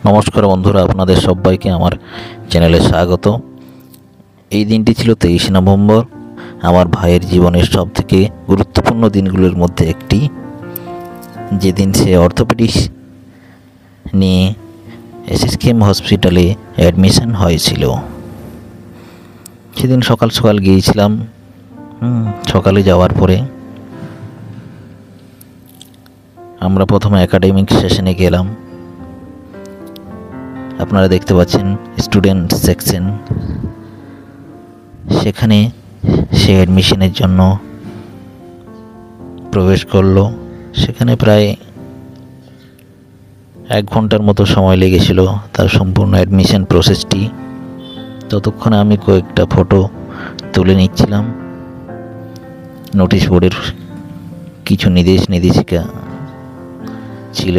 নমস্কার বন্ধুরা, আপনাদের সবাইকে আমার চ্যানেলে স্বাগত। এই দিনটি ছিল 23 নভেম্বর, আমার ভাইয়ের জীবনের সবথেকে গুরুত্বপূর্ণ দিনগুলোর মধ্যে একটি, যেদিন সে অর্থোপেডিক্স নিয়ে এসএসকেএম হসপিটালে অ্যাডমিশন হয়েছিল। সেদিন সকাল সকাল গিয়েছিলাম। সকালে যাওয়ার পরে আমরা প্রথমে একাডেমিক সেশনে গেলাম। আপনারা দেখতে পাচ্ছেন স্টুডেন্ট সেকশন। সেখানে সে অ্যাডমিশনের জন্য প্রবেশ করলো। সেখানে প্রায় 1 ঘন্টার মতো সময় লেগেছিল তার সম্পূর্ণ অ্যাডমিশন প্রসেসটি। ততক্ষণে আমি কয়েকটা ফটো তুলে নিচ্ছিলাম। নোটিশ বোর্ডের কিছু নির্দেশিকা ছিল,